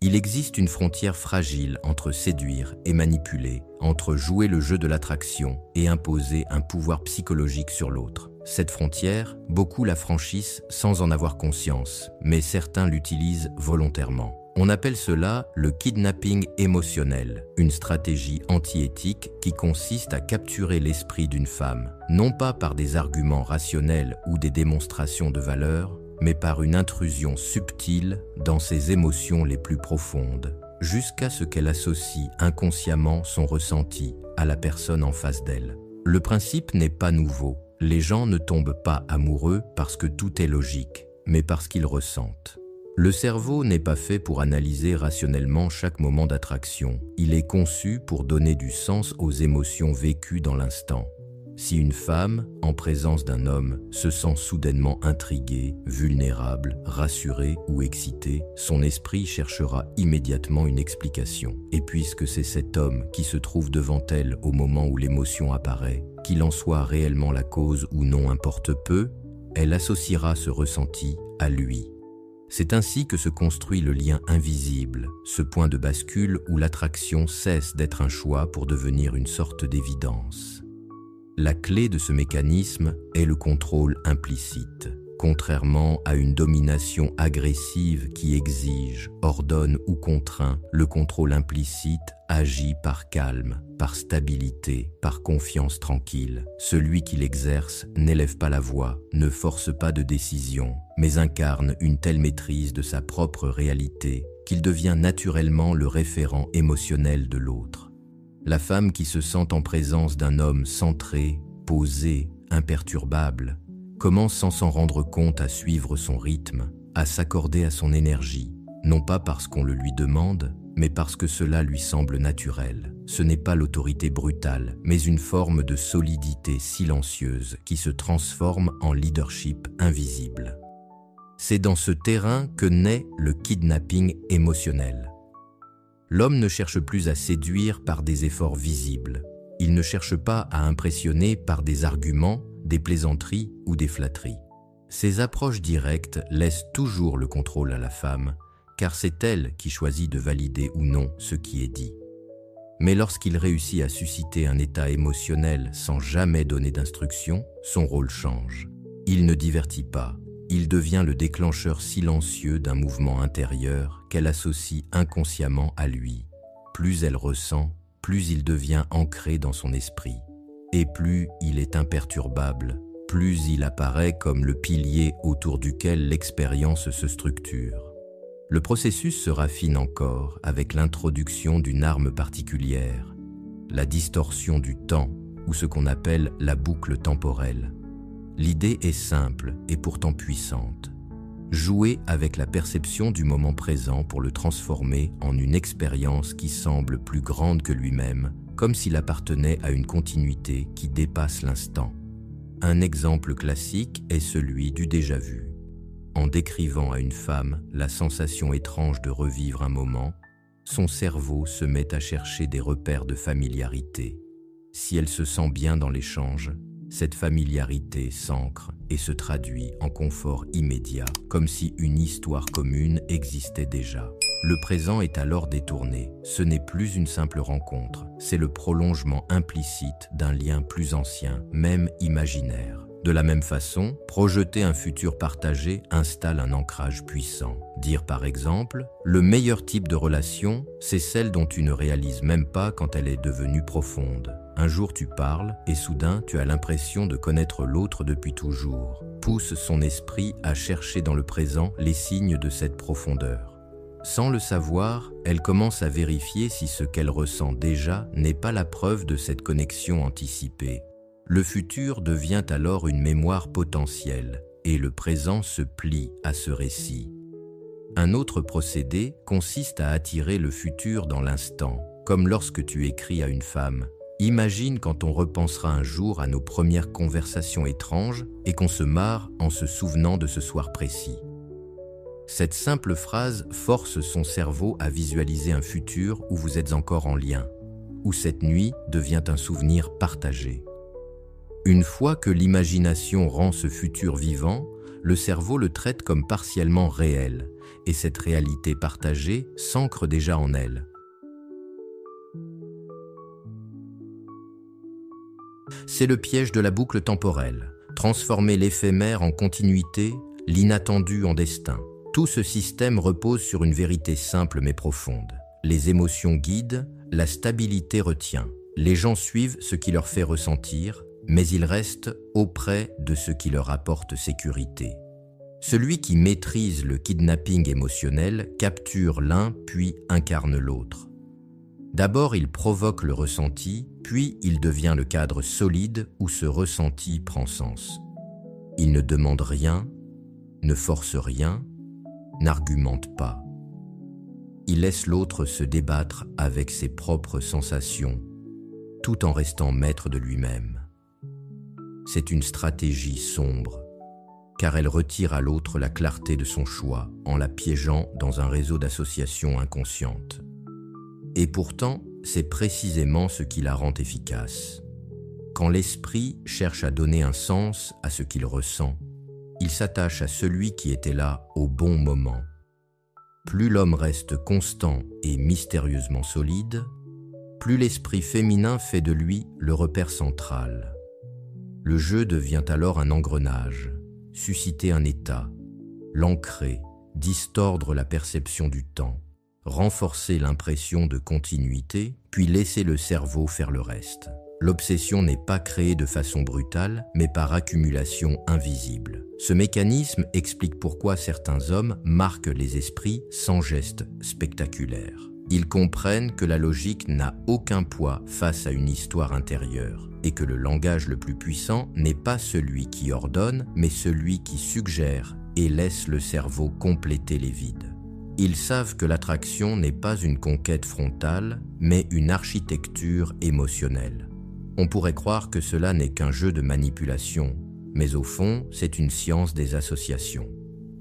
Il existe une frontière fragile entre séduire et manipuler, entre jouer le jeu de l'attraction et imposer un pouvoir psychologique sur l'autre. Cette frontière, beaucoup la franchissent sans en avoir conscience, mais certains l'utilisent volontairement. On appelle cela le kidnapping émotionnel, une stratégie anti-éthique qui consiste à capturer l'esprit d'une femme, non pas par des arguments rationnels ou des démonstrations de valeur, mais par une intrusion subtile dans ses émotions les plus profondes, jusqu'à ce qu'elle associe inconsciemment son ressenti à la personne en face d'elle. Le principe n'est pas nouveau. Les gens ne tombent pas amoureux parce que tout est logique, mais parce qu'ils ressentent. Le cerveau n'est pas fait pour analyser rationnellement chaque moment d'attraction. Il est conçu pour donner du sens aux émotions vécues dans l'instant. Si une femme, en présence d'un homme, se sent soudainement intriguée, vulnérable, rassurée ou excitée, son esprit cherchera immédiatement une explication. Et puisque c'est cet homme qui se trouve devant elle au moment où l'émotion apparaît, qu'il en soit réellement la cause ou non importe peu, elle associera ce ressenti à lui. C'est ainsi que se construit le lien invisible, ce point de bascule où l'attraction cesse d'être un choix pour devenir une sorte d'évidence. La clé de ce mécanisme est le contrôle implicite. Contrairement à une domination agressive qui exige, ordonne ou contraint, le contrôle implicite agit par calme, par stabilité, par confiance tranquille. Celui qui l'exerce n'élève pas la voix, ne force pas de décision, mais incarne une telle maîtrise de sa propre réalité qu'il devient naturellement le référent émotionnel de l'autre. La femme qui se sent en présence d'un homme centré, posé, imperturbable, commence sans s'en rendre compte à suivre son rythme, à s'accorder à son énergie, non pas parce qu'on le lui demande, mais parce que cela lui semble naturel. Ce n'est pas l'autorité brutale, mais une forme de solidité silencieuse qui se transforme en leadership invisible. C'est dans ce terrain que naît le kidnapping émotionnel. L'homme ne cherche plus à séduire par des efforts visibles. Il ne cherche pas à impressionner par des arguments, des plaisanteries ou des flatteries. Ces approches directes laissent toujours le contrôle à la femme, car c'est elle qui choisit de valider ou non ce qui est dit. Mais lorsqu'il réussit à susciter un état émotionnel sans jamais donner d'instruction, son rôle change. Il ne divertit pas. Il devient le déclencheur silencieux d'un mouvement intérieur qu'elle associe inconsciemment à lui. Plus elle ressent, plus il devient ancré dans son esprit. Et plus il est imperturbable, plus il apparaît comme le pilier autour duquel l'expérience se structure. Le processus se raffine encore avec l'introduction d'une arme particulière, la distorsion du temps, ou ce qu'on appelle la boucle temporelle. L'idée est simple et pourtant puissante. Jouer avec la perception du moment présent pour le transformer en une expérience qui semble plus grande que lui-même, comme s'il appartenait à une continuité qui dépasse l'instant. Un exemple classique est celui du déjà-vu. En décrivant à une femme la sensation étrange de revivre un moment, son cerveau se met à chercher des repères de familiarité. Si elle se sent bien dans l'échange, cette familiarité s'ancre et se traduit en confort immédiat, comme si une histoire commune existait déjà. Le présent est alors détourné. Ce n'est plus une simple rencontre, c'est le prolongement implicite d'un lien plus ancien, même imaginaire. De la même façon, projeter un futur partagé installe un ancrage puissant. Dire par exemple, le meilleur type de relation, c'est celle dont tu ne réalises même pas quand elle est devenue profonde. Un jour tu parles et soudain tu as l'impression de connaître l'autre depuis toujours. Pousse son esprit à chercher dans le présent les signes de cette profondeur. Sans le savoir, elle commence à vérifier si ce qu'elle ressent déjà n'est pas la preuve de cette connexion anticipée. Le futur devient alors une mémoire potentielle et le présent se plie à ce récit. Un autre procédé consiste à attirer le futur dans l'instant, comme lorsque tu écris à une femme. Imagine quand on repensera un jour à nos premières conversations étranges et qu'on se marre en se souvenant de ce soir précis. Cette simple phrase force son cerveau à visualiser un futur où vous êtes encore en lien, où cette nuit devient un souvenir partagé. Une fois que l'imagination rend ce futur vivant, le cerveau le traite comme partiellement réel, et cette réalité partagée s'ancre déjà en elle. C'est le piège de la boucle temporelle, transformer l'éphémère en continuité, l'inattendu en destin. Tout ce système repose sur une vérité simple mais profonde. Les émotions guident, la stabilité retient. Les gens suivent ce qui leur fait ressentir, mais ils restent auprès de ce qui leur apporte sécurité. Celui qui maîtrise le kidnapping émotionnel capture l'un puis incarne l'autre. D'abord, il provoque le ressenti, puis il devient le cadre solide où ce ressenti prend sens. Il ne demande rien, ne force rien, n'argumente pas. Il laisse l'autre se débattre avec ses propres sensations, tout en restant maître de lui-même. C'est une stratégie sombre, car elle retire à l'autre la clarté de son choix en la piégeant dans un réseau d'associations inconscientes. Et pourtant, c'est précisément ce qui la rend efficace. Quand l'esprit cherche à donner un sens à ce qu'il ressent, il s'attache à celui qui était là au bon moment. Plus l'homme reste constant et mystérieusement solide, plus l'esprit féminin fait de lui le repère central. Le jeu devient alors un engrenage, susciter un état, l'ancrer, distordre la perception du temps, renforcer l'impression de continuité, puis laisser le cerveau faire le reste. L'obsession n'est pas créée de façon brutale, mais par accumulation invisible. Ce mécanisme explique pourquoi certains hommes marquent les esprits sans geste spectaculaire. Ils comprennent que la logique n'a aucun poids face à une histoire intérieure, et que le langage le plus puissant n'est pas celui qui ordonne, mais celui qui suggère et laisse le cerveau compléter les vides. Ils savent que l'attraction n'est pas une conquête frontale, mais une architecture émotionnelle. On pourrait croire que cela n'est qu'un jeu de manipulation, mais au fond, c'est une science des associations.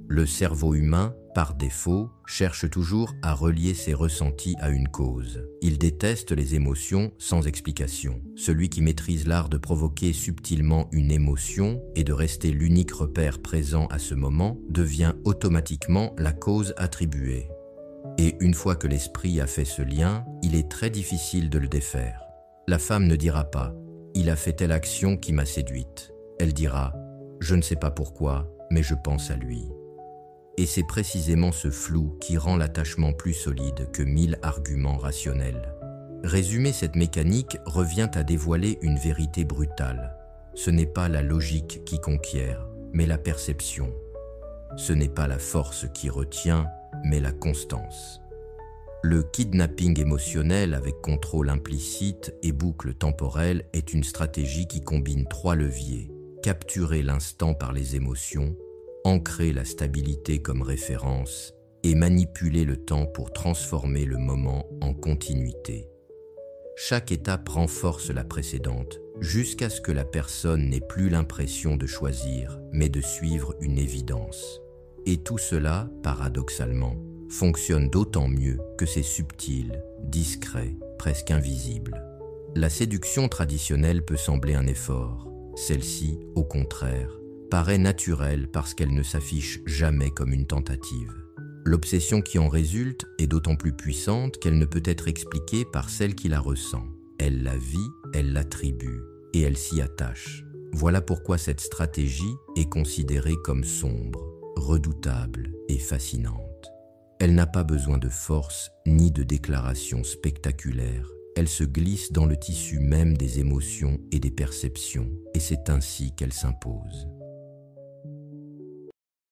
Le cerveau humain, par défaut, cherche toujours à relier ses ressentis à une cause. Il déteste les émotions sans explication. Celui qui maîtrise l'art de provoquer subtilement une émotion et de rester l'unique repère présent à ce moment devient automatiquement la cause attribuée. Et une fois que l'esprit a fait ce lien, il est très difficile de le défaire. La femme ne dira pas « il a fait telle action qui m'a séduite ». Elle dira « je ne sais pas pourquoi, mais je pense à lui ». Et c'est précisément ce flou qui rend l'attachement plus solide que 1000 arguments rationnels. Résumer cette mécanique revient à dévoiler une vérité brutale. Ce n'est pas la logique qui conquiert, mais la perception. Ce n'est pas la force qui retient, mais la constance. Le kidnapping émotionnel avec contrôle implicite et boucle temporelle est une stratégie qui combine 3 leviers: capturer l'instant par les émotions, ancrer la stabilité comme référence et manipuler le temps pour transformer le moment en continuité. Chaque étape renforce la précédente, jusqu'à ce que la personne n'ait plus l'impression de choisir, mais de suivre une évidence. Et tout cela, paradoxalement, fonctionne d'autant mieux que c'est subtil, discret, presque invisible. La séduction traditionnelle peut sembler un effort. Celle-ci, au contraire, paraît naturelle parce qu'elle ne s'affiche jamais comme une tentative. L'obsession qui en résulte est d'autant plus puissante qu'elle ne peut être expliquée par celle qui la ressent. Elle la vit, elle l'attribue, et elle s'y attache. Voilà pourquoi cette stratégie est considérée comme sombre, redoutable et fascinante. Elle n'a pas besoin de force ni de déclarations spectaculaires. Elle se glisse dans le tissu même des émotions et des perceptions, et c'est ainsi qu'elle s'impose.